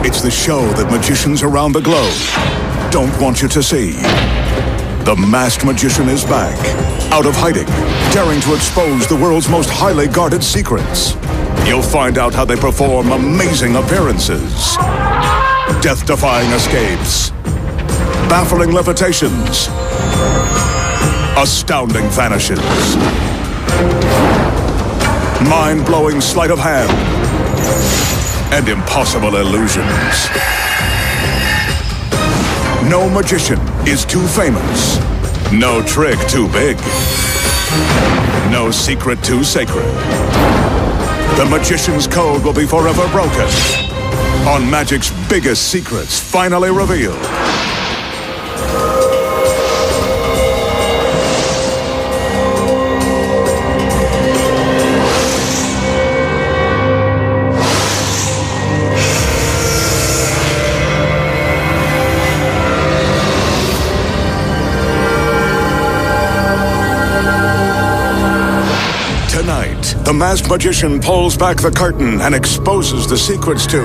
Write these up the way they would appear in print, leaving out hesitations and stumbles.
It's the show that magicians around the globe don't want you to see. The masked magician is back, out of hiding, daring to expose the world's most highly guarded secrets. You'll find out how they perform amazing appearances, death-defying escapes, baffling levitations, astounding vanishes, mind-blowing sleight of hand, and impossible illusions. No magician is too famous. No trick too big. No secret too sacred. The magician's code will be forever broken on magic's biggest secrets finally revealed. The masked magician pulls back the curtain and exposes the secrets to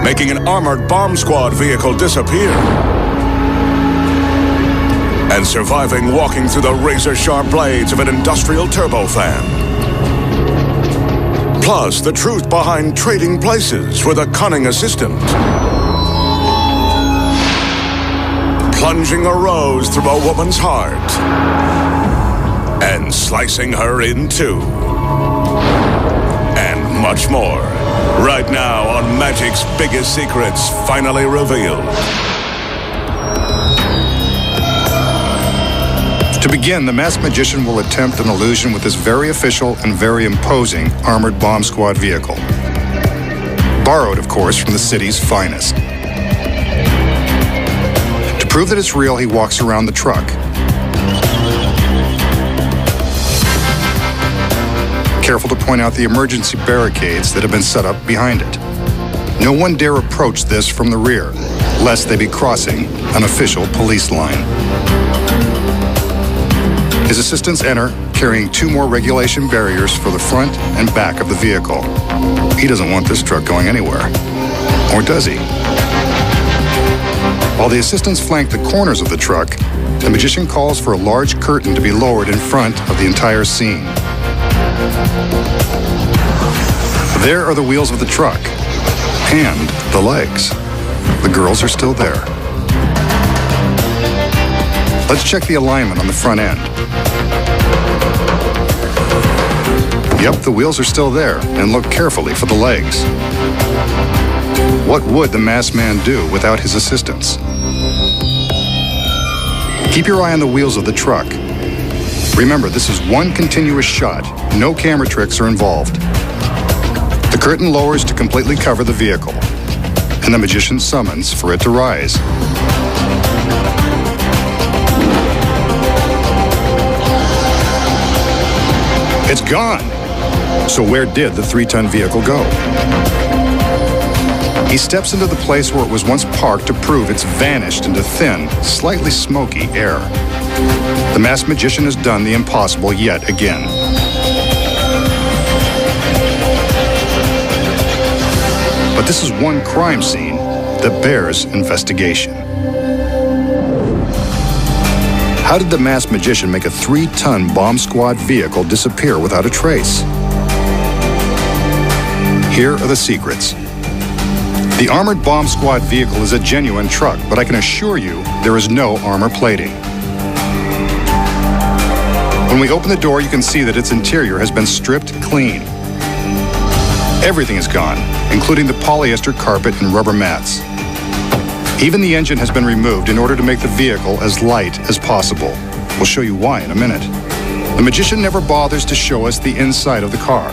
making an armored bomb squad vehicle disappear and surviving walking through the razor-sharp blades of an industrial turbofan. Plus, the truth behind trading places with a cunning assistant. Plunging a rose through a woman's heart and slicing her in two. And much more, right now on Magic's Biggest Secrets finally revealed. To begin, the masked magician will attempt an illusion with this very official and very imposing armored bomb squad vehicle. Borrowed, of course, from the city's finest. To prove that it's real, he walks around the truck. Careful to point out the emergency barricades that have been set up behind it. No one dare approach this from the rear, lest they be crossing an official police line. His assistants enter, carrying 2 more regulation barriers for the front and back of the vehicle. He doesn't want this truck going anywhere. Or does he? While the assistants flank the corners of the truck, the magician calls for a large curtain to be lowered in front of the entire scene. There are the wheels of the truck and the legs. The girls are still there. Let's check the alignment on the front end. Yep, the wheels are still there, and look carefully for the legs. What would the masked man do without his assistants? Keep your eye on the wheels of the truck. Remember, this is one continuous shot. No camera tricks are involved. The curtain lowers to completely cover the vehicle, and the magician summons for it to rise. It's gone! So where did the 3-ton vehicle go? He steps into the place where it was once parked to prove it's vanished into thin, slightly smoky air. The masked magician has done the impossible yet again. But this is one crime scene that bears investigation. How did the masked magician make a 3-ton bomb squad vehicle disappear without a trace? Here are the secrets. The armored bomb squad vehicle is a genuine truck, but I can assure you there is no armor plating. When we open the door, you can see that its interior has been stripped clean. Everything is gone, including the polyester carpet and rubber mats. Even the engine has been removed in order to make the vehicle as light as possible. We'll show you why in a minute. The magician never bothers to show us the inside of the car.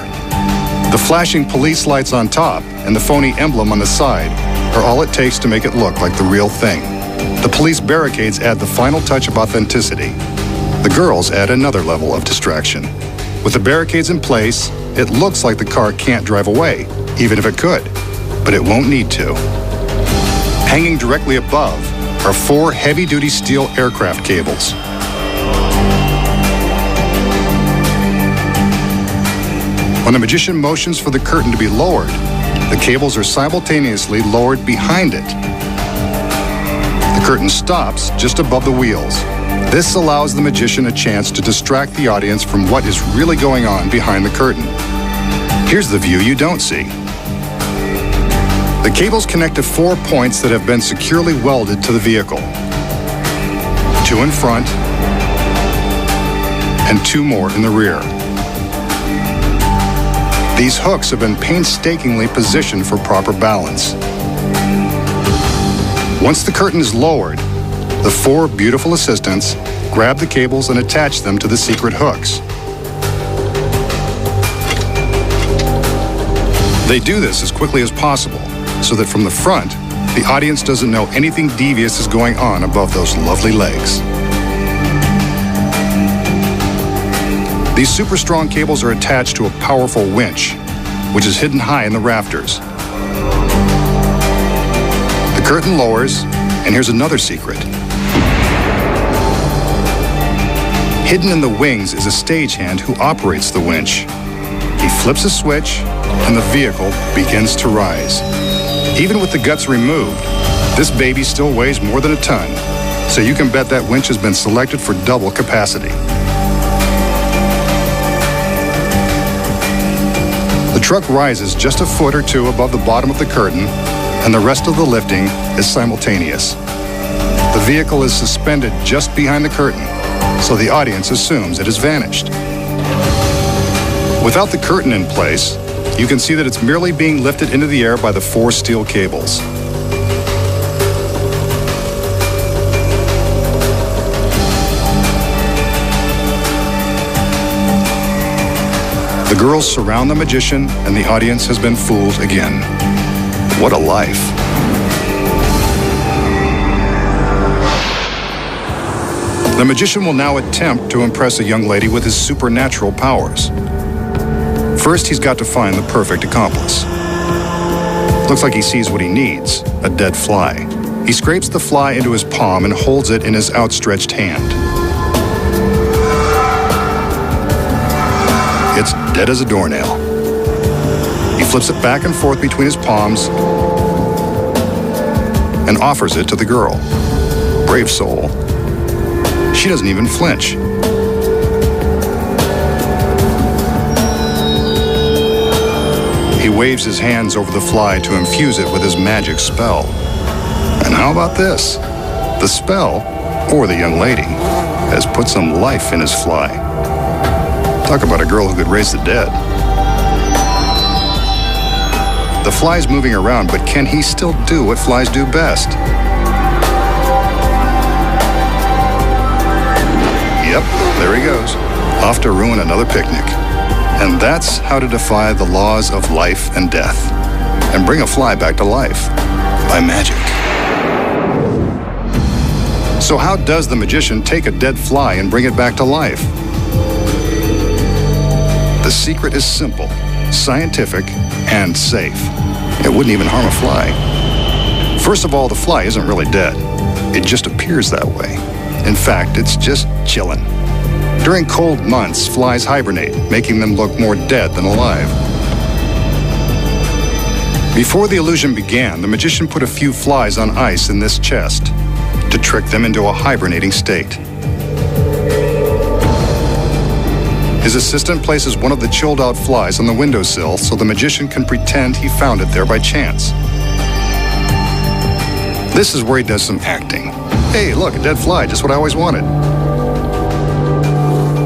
The flashing police lights on top and the phony emblem on the side are all it takes to make it look like the real thing. The police barricades add the final touch of authenticity. The girls add another level of distraction. With the barricades in place, it looks like the car can't drive away, even if it could, but it won't need to. Hanging directly above are 4 heavy-duty steel aircraft cables. When the magician motions for the curtain to be lowered, The cables are simultaneously lowered behind it. The curtain stops just above the wheels. This allows the magician a chance to distract the audience from what is really going on behind the curtain. Here's the view you don't see. The cables connect to 4 points that have been securely welded to the vehicle. 2 in front and 2 more in the rear. These hooks have been painstakingly positioned for proper balance. Once the curtain is lowered, the 4 beautiful assistants grab the cables and attach them to the secret hooks. They do this as quickly as possible, so that from the front, the audience doesn't know anything devious is going on above those lovely legs. These super strong cables are attached to a powerful winch, which is hidden high in the rafters. The curtain lowers, and here's another secret. Hidden in the wings is a stagehand who operates the winch. He flips a switch, and the vehicle begins to rise. Even with the guts removed, this baby still weighs more than a ton, so you can bet that winch has been selected for double capacity. The truck rises just a foot or 2 above the bottom of the curtain, and the rest of the lifting is simultaneous. The vehicle is suspended just behind the curtain, so the audience assumes it has vanished. Without the curtain in place, you can see that it's merely being lifted into the air by the 4 steel cables. The girls surround the magician, and the audience has been fooled again. What a life. The magician will now attempt to impress a young lady with his supernatural powers. First, he's got to find the perfect accomplice. Looks like he sees what he needs, a dead fly. He scrapes the fly into his palm and holds it in his outstretched hand. It's dead as a doornail. He flips it back and forth between his palms and offers it to the girl. Brave soul. She doesn't even flinch. He waves his hands over the fly to infuse it with his magic spell. And how about this? The spell, or the young lady, has put some life in his fly. Talk about a girl who could raise the dead. The fly's moving around, but can he still do what flies do best? Yep, there he goes, off to ruin another picnic. And that's how to defy the laws of life and death, and bring a fly back to life, by magic. So how does the magician take a dead fly and bring it back to life? The secret is simple, scientific, and safe. It wouldn't even harm a fly. First of all, the fly isn't really dead. It just appears that way. In fact, it's just chilling. During cold months, flies hibernate, making them look more dead than alive. Before the illusion began, the magician put a few flies on ice in this chest to trick them into a hibernating state. His assistant places one of the chilled-out flies on the windowsill so the magician can pretend he found it there by chance. This is where he does some acting. Hey, look, a dead fly, just what I always wanted.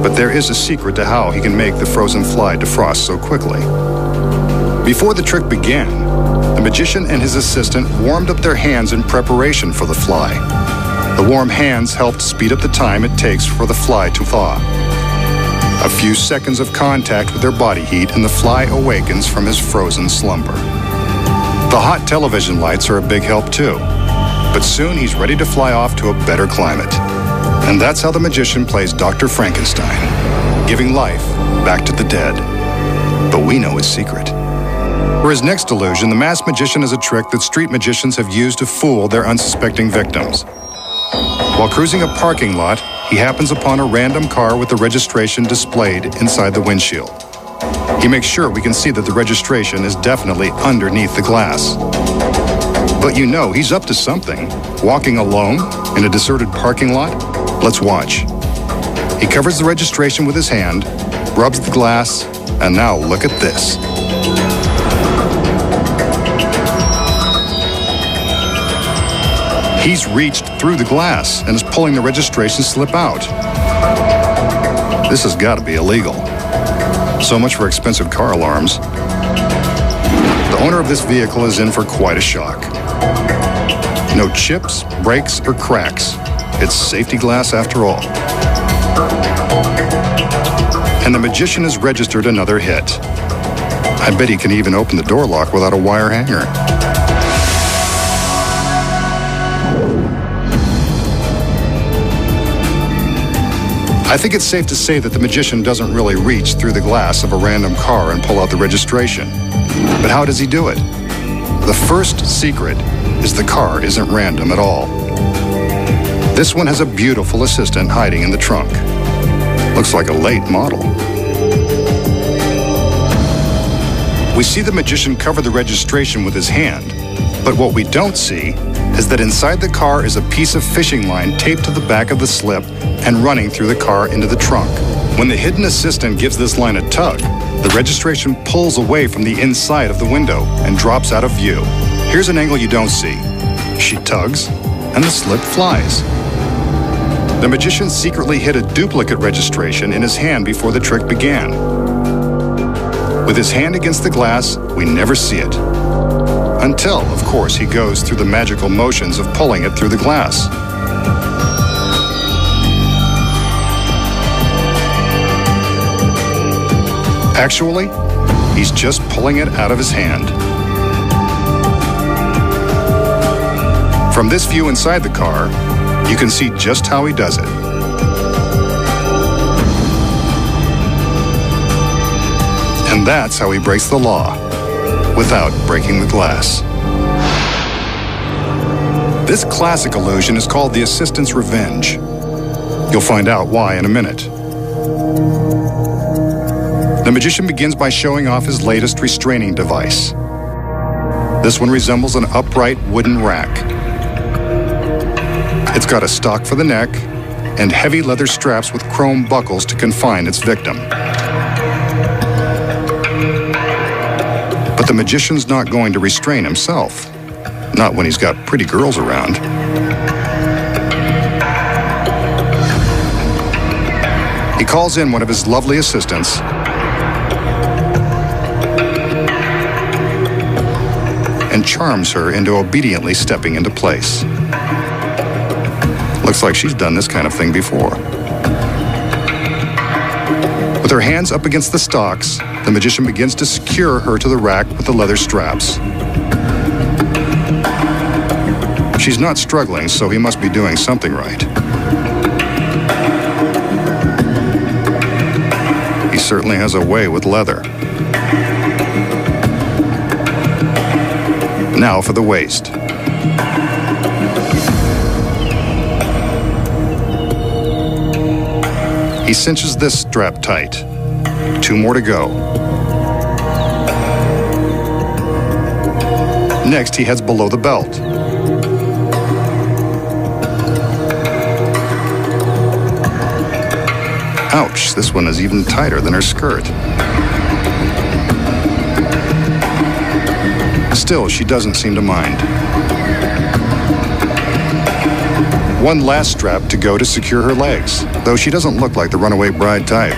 But there is a secret to how he can make the frozen fly defrost so quickly. Before the trick began, the magician and his assistant warmed up their hands in preparation for the fly. The warm hands helped speed up the time it takes for the fly to thaw. A few seconds of contact with their body heat and the fly awakens from his frozen slumber. The hot television lights are a big help too, but soon he's ready to fly off to a better climate. And that's how the magician plays Dr. Frankenstein, giving life back to the dead. But we know his secret. For his next illusion, the masked magician has a trick that street magicians have used to fool their unsuspecting victims. While cruising a parking lot, he happens upon a random car with the registration displayed inside the windshield. He makes sure we can see that the registration is definitely underneath the glass. But you know he's up to something. Walking alone in a deserted parking lot? Let's watch. He covers the registration with his hand, rubs the glass, and now look at this. He's reached through the glass and is pulling the registration slip out. This has got to be illegal. So much for expensive car alarms. The owner of this vehicle is in for quite a shock. No chips, breaks, or cracks. It's safety glass after all. And the magician has registered another hit. I bet he can even open the door lock without a wire hanger. I think it's safe to say that the magician doesn't really reach through the glass of a random car and pull out the registration. But how does he do it? The first secret is the car isn't random at all. This one has a beautiful assistant hiding in the trunk. Looks like a late model. We see the magician cover the registration with his hand, but what we don't see is that inside the car is a piece of fishing line taped to the back of the slip and running through the car into the trunk. When the hidden assistant gives this line a tug, the registration pulls away from the inside of the window and drops out of view. Here's an angle you don't see. She tugs, and the slip flies. The magician secretly hid a duplicate registration in his hand before the trick began. With his hand against the glass, we never see it. Until, of course, he goes through the magical motions of pulling it through the glass. Actually, he's just pulling it out of his hand. From this view inside the car, you can see just how he does it. And that's how he breaks the law, without breaking the glass. This classic illusion is called the assistant's revenge. You'll find out why in a minute. The magician begins by showing off his latest restraining device. This one resembles an upright wooden rack. It's got a stock for the neck and heavy leather straps with chrome buckles to confine its victim. But the magician's not going to restrain himself. Not when he's got pretty girls around. He calls in one of his lovely assistants and charms her into obediently stepping into place. Looks like she's done this kind of thing before. With her hands up against the stocks, the magician begins to secure her to the rack with the leather straps. She's not struggling, so he must be doing something right. He certainly has a way with leather. Now for the waist. He cinches this strap tight. 2 more to go. Next, he heads below the belt. Ouch, this one is even tighter than her skirt. Still, she doesn't seem to mind. One last strap to go to secure her legs, though she doesn't look like the runaway bride type.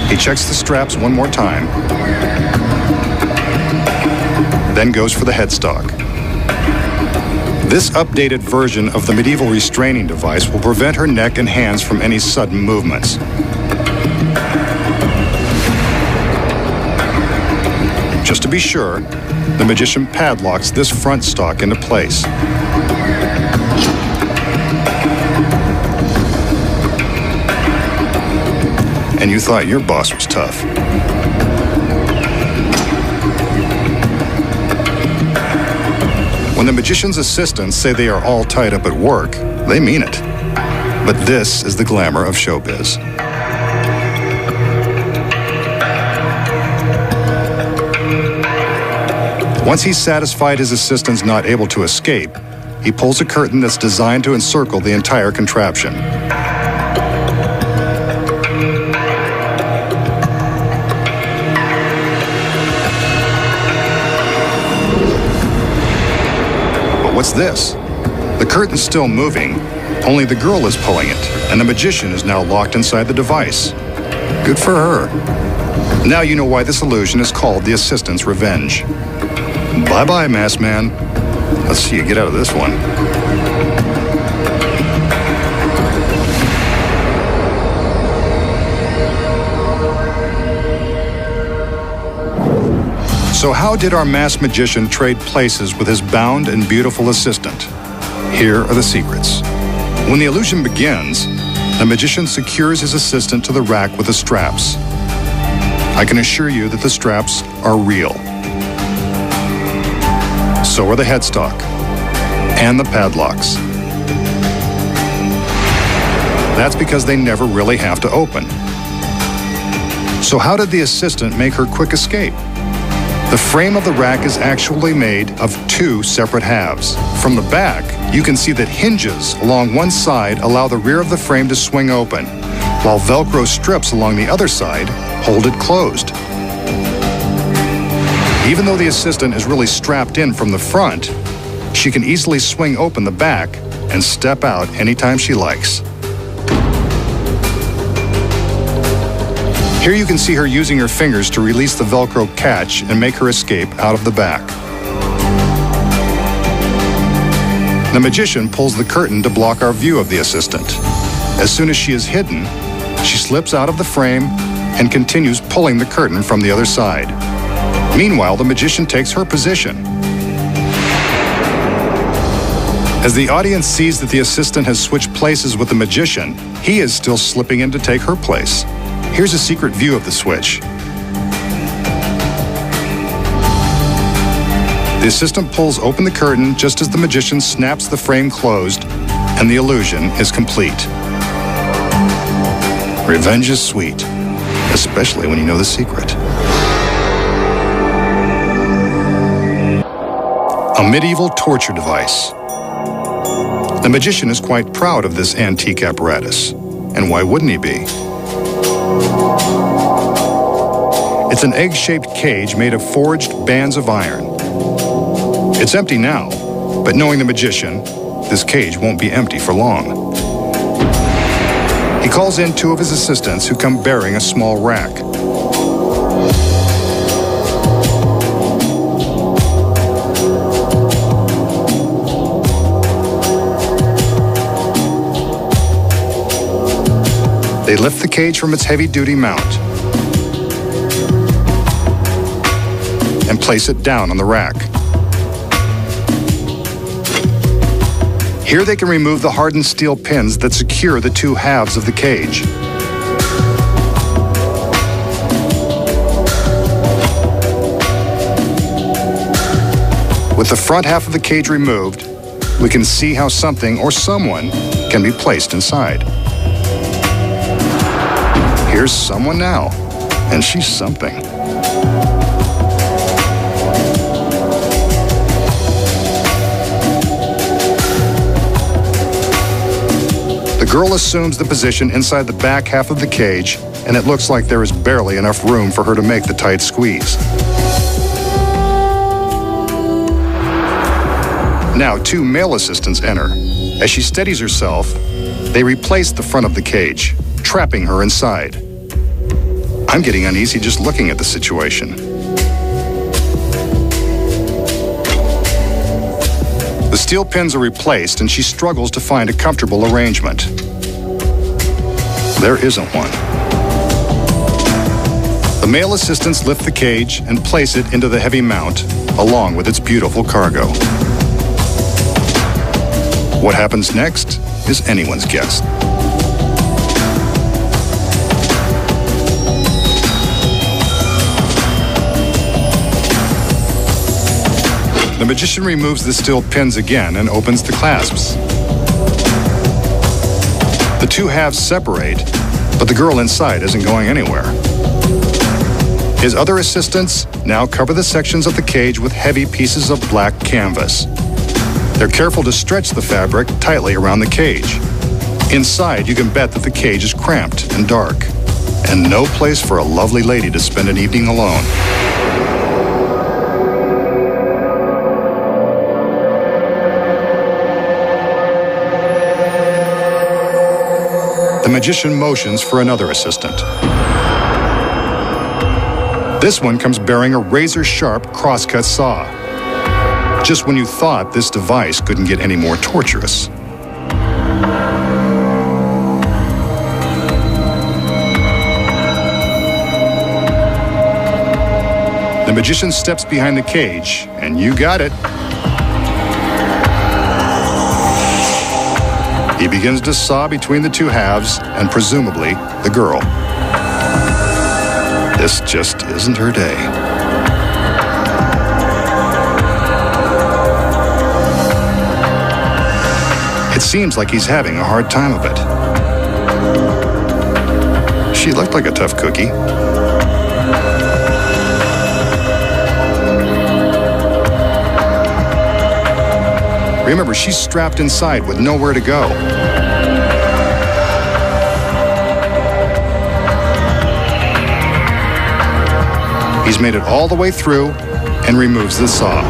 He checks the straps one more time, then goes for the headstock. This updated version of the medieval restraining device will prevent her neck and hands from any sudden movements. Just to be sure, the magician padlocks this front stock into place. And you thought your boss was tough. When the magician's assistants say they are all tied up at work, they mean it. But this is the glamour of showbiz. Once he's satisfied his assistant's not able to escape, he pulls a curtain that's designed to encircle the entire contraption. But what's this? The curtain's still moving, only the girl is pulling it, and the magician is now locked inside the device. Good for her. Now you know why this illusion is called the assistant's revenge. Bye-bye, masked man. Let's see you get out of this one. So how did our masked magician trade places with his bound and beautiful assistant? Here are the secrets. When the illusion begins, the magician secures his assistant to the rack with the straps. I can assure you that the straps are real. So are the headstock and the padlocks. That's because they never really have to open. So how did the assistant make her quick escape? The frame of the rack is actually made of two separate halves. From the back, you can see that hinges along one side allow the rear of the frame to swing open, while Velcro strips along the other side hold it closed. Even though the assistant is really strapped in from the front, she can easily swing open the back and step out anytime she likes. Here you can see her using her fingers to release the Velcro catch and make her escape out of the back. The magician pulls the curtain to block our view of the assistant. As soon as she is hidden, she slips out of the frame and continues pulling the curtain from the other side. Meanwhile, the magician takes her position. As the audience sees that the assistant has switched places with the magician, he is still slipping in to take her place. Here's a secret view of the switch. The assistant pulls open the curtain just as the magician snaps the frame closed, and the illusion is complete. Revenge is sweet, especially when you know the secret. A medieval torture device. The magician is quite proud of this antique apparatus, and why wouldn't he be? It's an egg-shaped cage made of forged bands of iron. It's empty now, but knowing the magician, this cage won't be empty for long. He calls in two of his assistants who come bearing a small rack. They lift the cage from its heavy-duty mount and place it down on the rack. Here they can remove the hardened steel pins that secure the two halves of the cage. With the front half of the cage removed, we can see how something or someone can be placed inside. Here's someone now, and she's something. The girl assumes the position inside the back half of the cage, and it looks like there is barely enough room for her to make the tight squeeze. Now, two male assistants enter. As she steadies herself, they replace the front of the cage, trapping her inside. I'm getting uneasy just looking at the situation. The steel pins are replaced, and she struggles to find a comfortable arrangement. There isn't one. The male assistants lift the cage and place it into the heavy mount, along with its beautiful cargo. What happens next is anyone's guess. The The magician removes the steel pins again and opens the clasps. The two halves separate, but the girl inside isn't going anywhere. His other assistants now cover the sections of the cage with heavy pieces of black canvas. They're careful to stretch the fabric tightly around the cage. Inside, you can bet that the cage is cramped and dark, and no place for a lovely lady to spend an evening alone. The magician motions for another assistant. This one comes bearing a razor-sharp crosscut saw. Just when you thought this device couldn't get any more torturous. The magician steps behind the cage, and you got it. He begins to saw between the two halves, and presumably the girl. This just isn't her day. It seems like he's having a hard time of it. She looked like a tough cookie. Remember, she's strapped inside with nowhere to go. He's made it all the way through and removes the saw.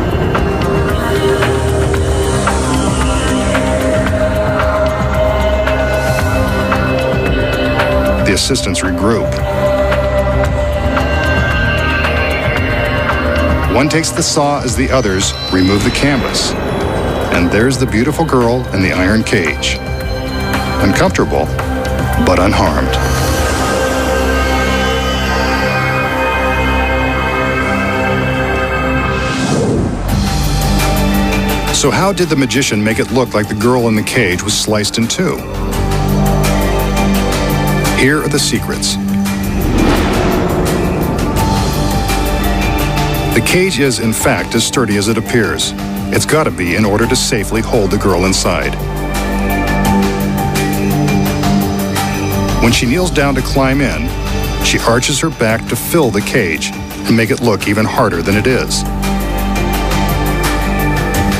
The assistants regroup. One takes the saw as the others remove the canvas. And there's the beautiful girl in the iron cage. Uncomfortable, but unharmed. So how did the magician make it look like the girl in the cage was sliced in two? Here are the secrets. The cage is, in fact, as sturdy as it appears. It's got to be in order to safely hold the girl inside. When she kneels down to climb in, she arches her back to fill the cage and make it look even harder than it is.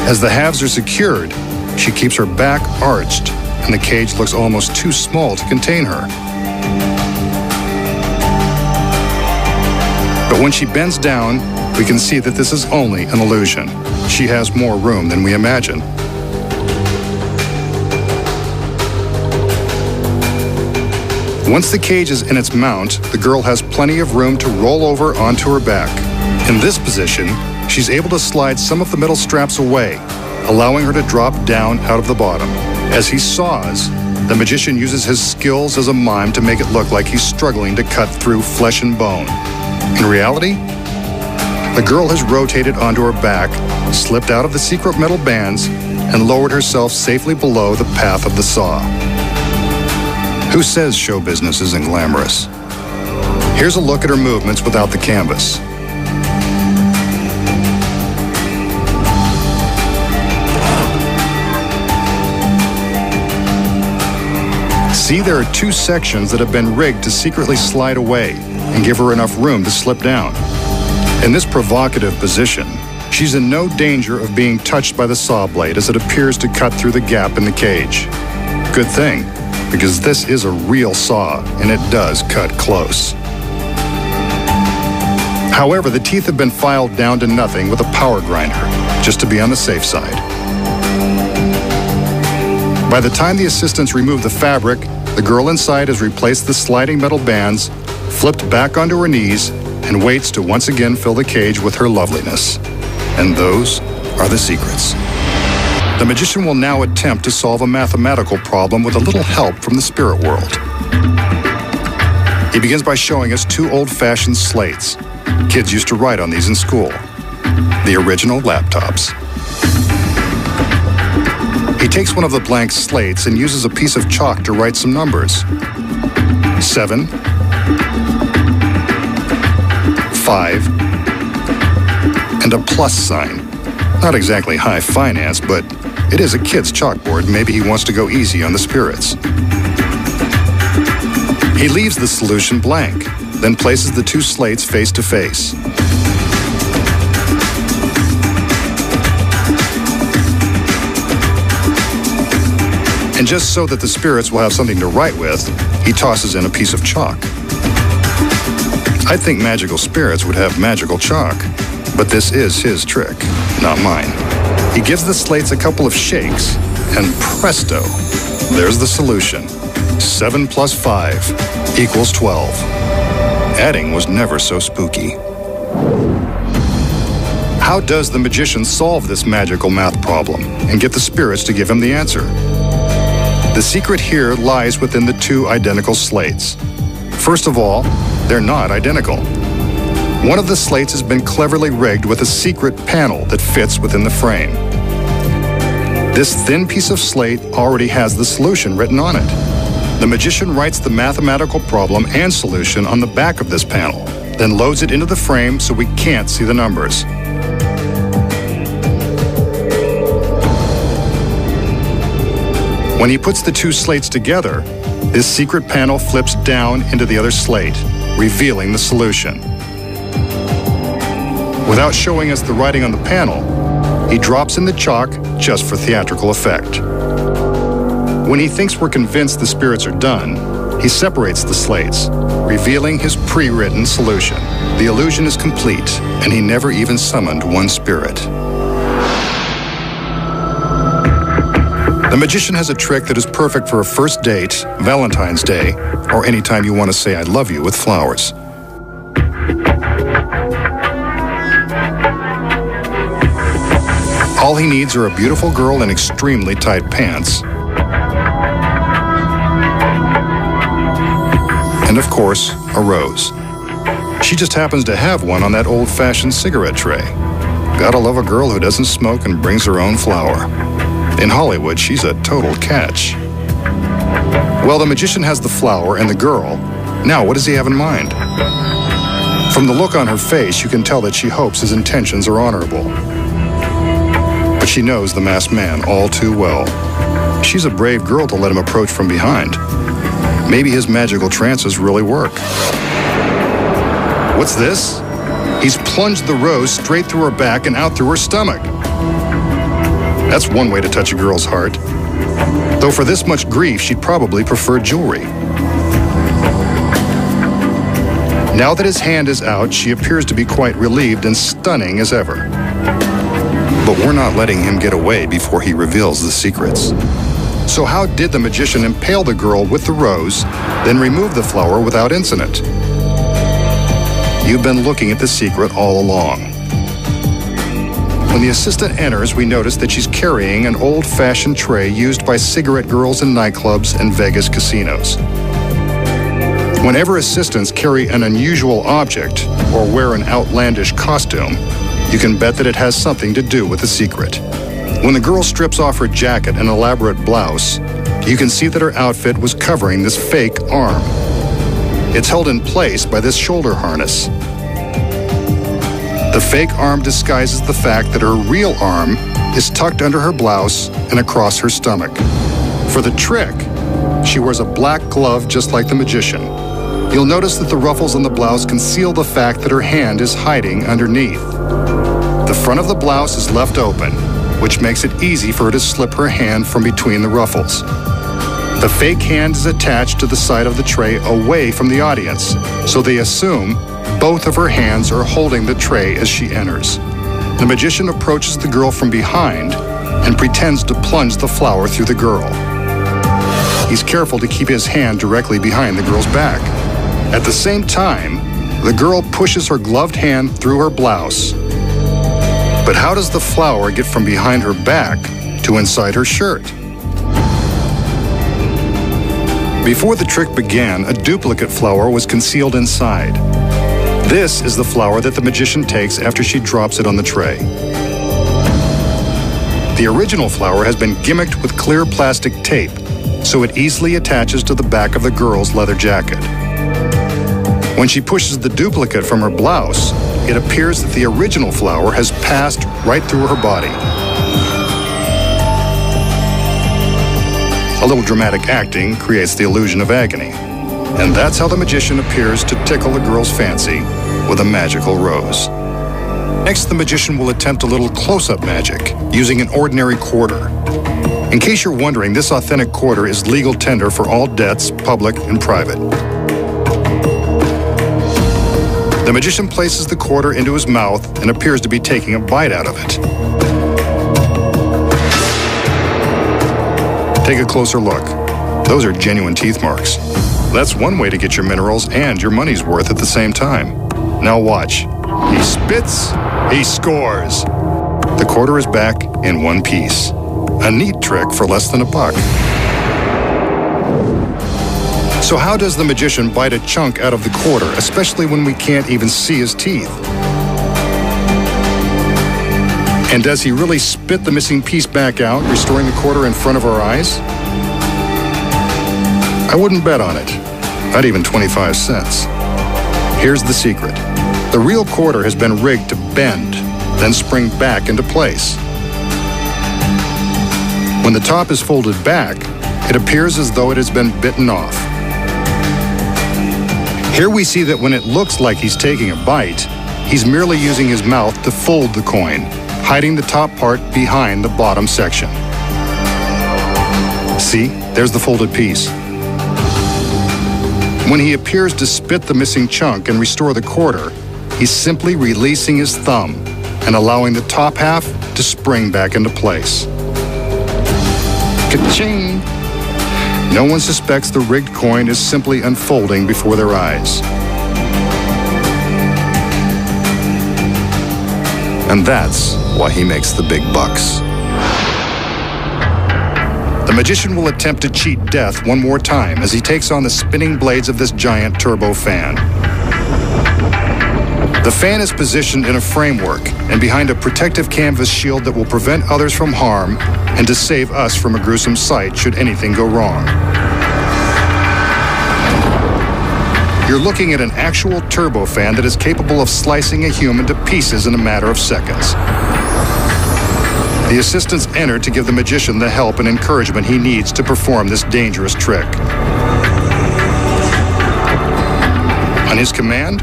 As the halves are secured, she keeps her back arched, and the cage looks almost too small to contain her. But when she bends down, we can see that this is only an illusion. She has more room than we imagine. Once the cage is in its mount, the girl has plenty of room to roll over onto her back. In this position, she's able to slide some of the metal straps away, allowing her to drop down out of the bottom. As he saws, the magician uses his skills as a mime to make it look like he's struggling to cut through flesh and bone. In reality, the girl has rotated onto her back, slipped out of the secret metal bands, and lowered herself safely below the path of the saw. Who says show business isn't glamorous? Here's a look at her movements without the canvas. See, there are two sections that have been rigged to secretly slide away and give her enough room to slip down. In this provocative position, she's in no danger of being touched by the saw blade as it appears to cut through the gap in the cage. Good thing, because this is a real saw and it does cut close. However, the teeth have been filed down to nothing with a power grinder, just to be on the safe side. By the time the assistants remove the fabric, the girl inside has replaced the sliding metal bands, flipped back onto her knees, and waits to once again fill the cage with her loveliness. And those are the secrets. The magician will now attempt to solve a mathematical problem with a little help from the spirit world. He begins by showing us two old-fashioned slates. Kids used to write on these in school. The original laptops. He takes one of the blank slates and uses a piece of chalk to write some numbers. 7, 5, and a plus sign. Not exactly high finance, but it is a kid's chalkboard. Maybe he wants to go easy on the spirits. He leaves the solution blank, then places the two slates face to face. And just so that the spirits will have something to write with, he tosses in a piece of chalk. I'd think magical spirits would have magical chalk, but this is his trick, not mine. He gives the slates a couple of shakes, and presto, there's the solution. 7 plus 5 equals 12. Adding was never so spooky. How does the magician solve this magical math problem and get the spirits to give him the answer? The secret here lies within the two identical slates. First of all, they're not identical. One of the slates has been cleverly rigged with a secret panel that fits within the frame. This thin piece of slate already has the solution written on it. The magician writes the mathematical problem and solution on the back of this panel, then loads it into the frame so we can't see the numbers. When he puts the two slates together, this secret panel flips down into the other slate, revealing the solution. Without showing us the writing on the panel, he drops in the chalk just for theatrical effect. When he thinks we're convinced the spirits are done, he separates the slates, revealing his pre-written solution. The illusion is complete, and he never even summoned one spirit. The magician has a trick that is perfect for a first date, Valentine's Day, or any time you want to say I love you with flowers. All he needs are a beautiful girl in extremely tight pants. And of course, a rose. She just happens to have one on that old-fashioned cigarette tray. Gotta love a girl who doesn't smoke and brings her own flower. In Hollywood, she's a total catch. Well, the magician has the flower and the girl. Now, what does he have in mind? From the look on her face, you can tell that she hopes his intentions are honorable. But she knows the masked man all too well. She's a brave girl to let him approach from behind. Maybe his magical trances really work. What's this? He's plunged the rose straight through her back and out through her stomach. That's one way to touch a girl's heart. Though for this much grief, she'd probably prefer jewelry. Now that his hand is out, she appears to be quite relieved and stunning as ever. But we're not letting him get away before he reveals the secrets. So how did the magician impale the girl with the rose, then remove the flower without incident? You've been looking at the secret all along. When the assistant enters, we notice that she's carrying an old-fashioned tray used by cigarette girls in nightclubs and Vegas casinos. Whenever assistants carry an unusual object or wear an outlandish costume, you can bet that it has something to do with the secret. When the girl strips off her jacket and elaborate blouse, you can see that her outfit was covering this fake arm. It's held in place by this shoulder harness. The fake arm disguises the fact that her real arm is tucked under her blouse and across her stomach. For the trick, she wears a black glove just like the magician. You'll notice that the ruffles on the blouse conceal the fact that her hand is hiding underneath. The front of the blouse is left open, which makes it easy for her to slip her hand from between the ruffles. The fake hand is attached to the side of the tray away from the audience, so they assume both of her hands are holding the tray as she enters. The magician approaches the girl from behind and pretends to plunge the flower through the girl. He's careful to keep his hand directly behind the girl's back. At the same time, the girl pushes her gloved hand through her blouse. But how does the flower get from behind her back to inside her shirt? Before the trick began, a duplicate flower was concealed inside. This is the flower that the magician takes after she drops it on the tray. The original flower has been gimmicked with clear plastic tape, so it easily attaches to the back of the girl's leather jacket. When she pushes the duplicate from her blouse, it appears that the original flower has passed right through her body. A little dramatic acting creates the illusion of agony. And that's how the magician appears to tickle the girl's fancy with a magical rose. Next, the magician will attempt a little close-up magic using an ordinary quarter. In case you're wondering, this authentic quarter is legal tender for all debts, public and private. The magician places the quarter into his mouth and appears to be taking a bite out of it. Take a closer look. Those are genuine teeth marks. That's one way to get your minerals and your money's worth at the same time. Now watch. He spits, he scores. The quarter is back in one piece. A neat trick for less than $1. So how does the magician bite a chunk out of the quarter, especially when we can't even see his teeth? And does he really spit the missing piece back out, restoring the quarter in front of our eyes? I wouldn't bet on it, not even 25 cents. Here's the secret. The real quarter has been rigged to bend, then spring back into place. When the top is folded back, it appears as though it has been bitten off. Here we see that when it looks like he's taking a bite, he's merely using his mouth to fold the coin, hiding the top part behind the bottom section. See, there's the folded piece. When he appears to spit the missing chunk and restore the quarter, he's simply releasing his thumb and allowing the top half to spring back into place. Ka-ching! No one suspects the rigged coin is simply unfolding before their eyes. And that's why he makes the big bucks. The magician will attempt to cheat death one more time as he takes on the spinning blades of this giant turbo fan. The fan is positioned in a framework and behind a protective canvas shield that will prevent others from harm and to save us from a gruesome sight should anything go wrong. You're looking at an actual turbofan that is capable of slicing a human to pieces in a matter of seconds. The assistants enter to give the magician the help and encouragement he needs to perform this dangerous trick. On his command,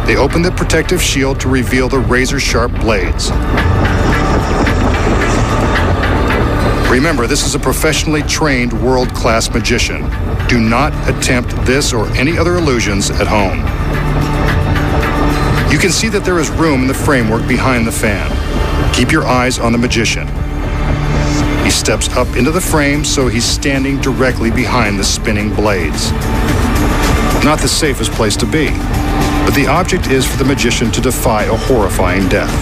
they open the protective shield to reveal the razor-sharp blades. Remember, this is a professionally trained world-class magician. Do not attempt this or any other illusions at home. You can see that there is room in the framework behind the fan. Keep your eyes on the magician. He steps up into the frame, so he's standing directly behind the spinning blades. Not the safest place to be, but the object is for the magician to defy a horrifying death.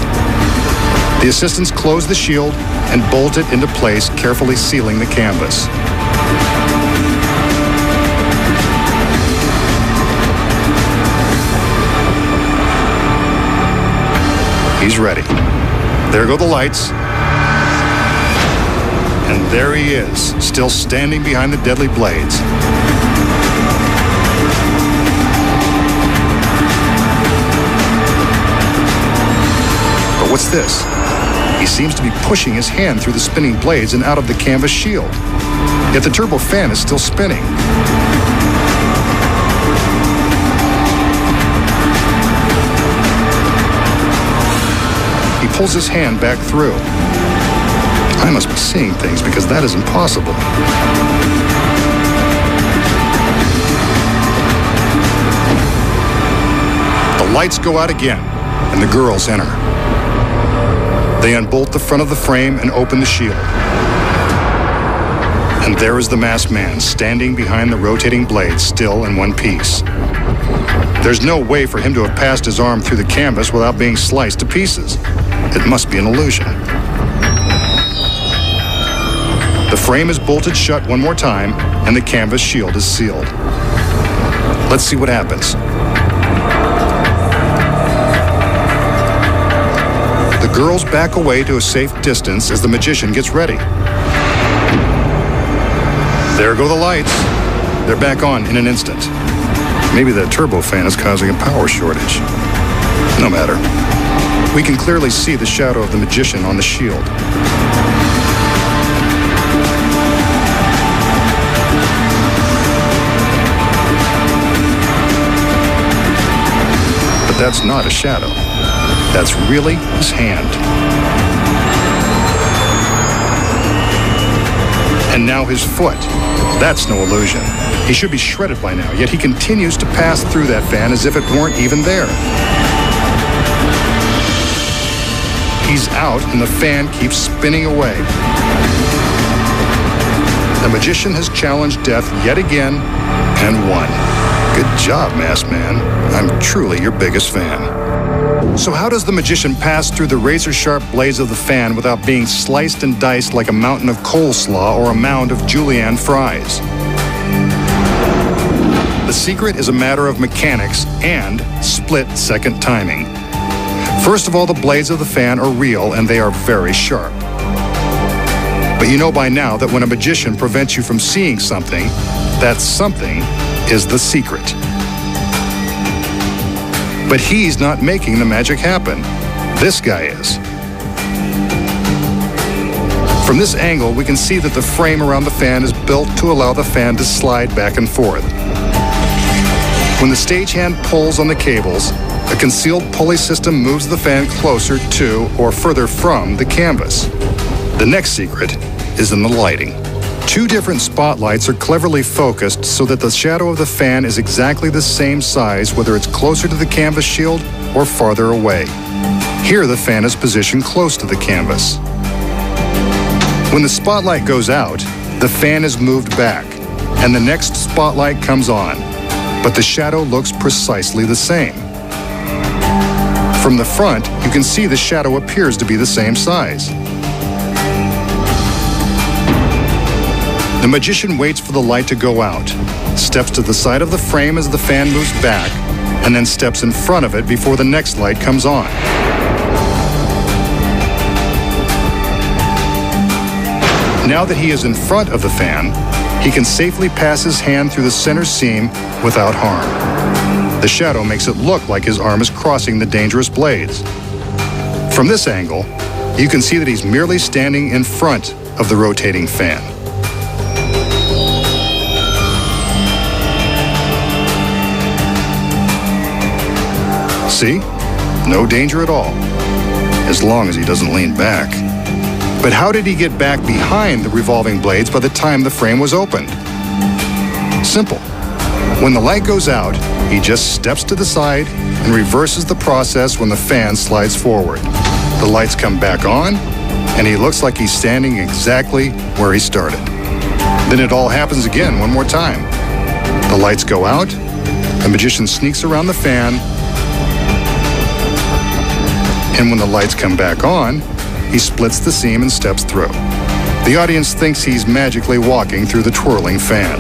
The assistants close the shield and bolt it into place, carefully sealing the canvas. He's ready. There go the lights. And there he is, still standing behind the deadly blades. But what's this? He seems to be pushing his hand through the spinning blades and out of the canvas shield. Yet the turbo fan is still spinning. He pulls his hand back through. I must be seeing things because that is impossible. The lights go out again, and the girls enter. They unbolt the front of the frame and open the shield. And there is the masked man standing behind the rotating blades, still in one piece. There's no way for him to have passed his arm through the canvas without being sliced to pieces. It must be an illusion. The frame is bolted shut one more time, and the canvas shield is sealed. Let's see what happens. The girls back away to a safe distance as the magician gets ready. There go the lights. They're back on in an instant. Maybe that turbofan is causing a power shortage. No matter. We can clearly see the shadow of the magician on the shield. But that's not a shadow. That's really his hand. And now his foot. That's no illusion. He should be shredded by now, yet he continues to pass through that fan as if it weren't even there. He's out and the fan keeps spinning away. The magician has challenged death yet again and won. Good job, Masked Man. I'm truly your biggest fan. So how does the magician pass through the razor-sharp blades of the fan without being sliced and diced like a mountain of coleslaw or a mound of julienne fries? The secret is a matter of mechanics and split-second timing. First of all, the blades of the fan are real and they are very sharp. But you know by now that when a magician prevents you from seeing something, that something is the secret. But he's not making the magic happen. This guy is. From this angle, we can see that the frame around the fan is built to allow the fan to slide back and forth. When the stagehand pulls on the cables, a concealed pulley system moves the fan closer to or further from the canvas. The next secret is in the lighting. Two different spotlights are cleverly focused so that the shadow of the fan is exactly the same size whether it's closer to the canvas shield or farther away. Here the fan is positioned close to the canvas. When the spotlight goes out, the fan is moved back and the next spotlight comes on, but the shadow looks precisely the same. From the front, you can see the shadow appears to be the same size. The magician waits for the light to go out, steps to the side of the frame as the fan moves back, and then steps in front of it before the next light comes on. Now that he is in front of the fan, he can safely pass his hand through the center seam without harm. The shadow makes it look like his arm is crossing the dangerous blades. From this angle, you can see that he's merely standing in front of the rotating fan. See? No danger at all, as long as he doesn't lean back. But how did he get back behind the revolving blades by the time the frame was opened? Simple. When the light goes out, he just steps to the side and reverses the process when the fan slides forward. The lights come back on, and he looks like he's standing exactly where he started. Then it all happens again one more time. The lights go out, the magician sneaks around the fan, and when the lights come back on, he splits the seam and steps through. The audience thinks he's magically walking through the twirling fan.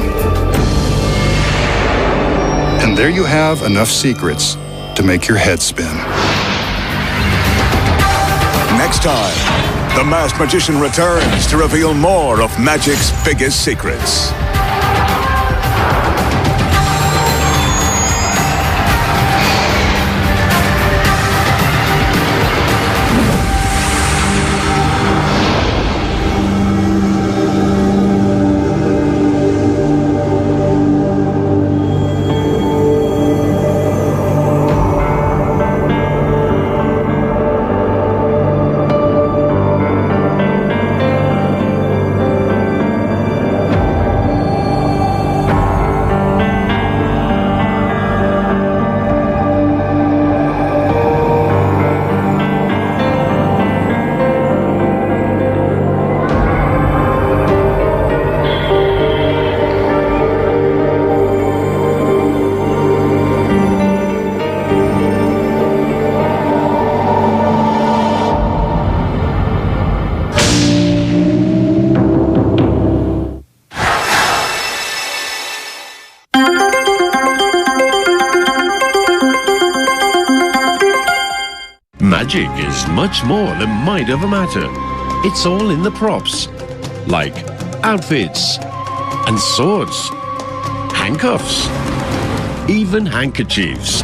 And there you have enough secrets to make your head spin. Next time, the Masked Magician returns to reveal more of magic's biggest secrets. Magic is much more than might of a matter. It's all in the props, like outfits and swords, handcuffs, even handkerchiefs.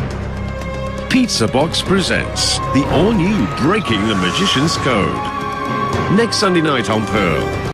Pizza Box presents the all-new Breaking the Magician's Code. Next Sunday night on Pearl.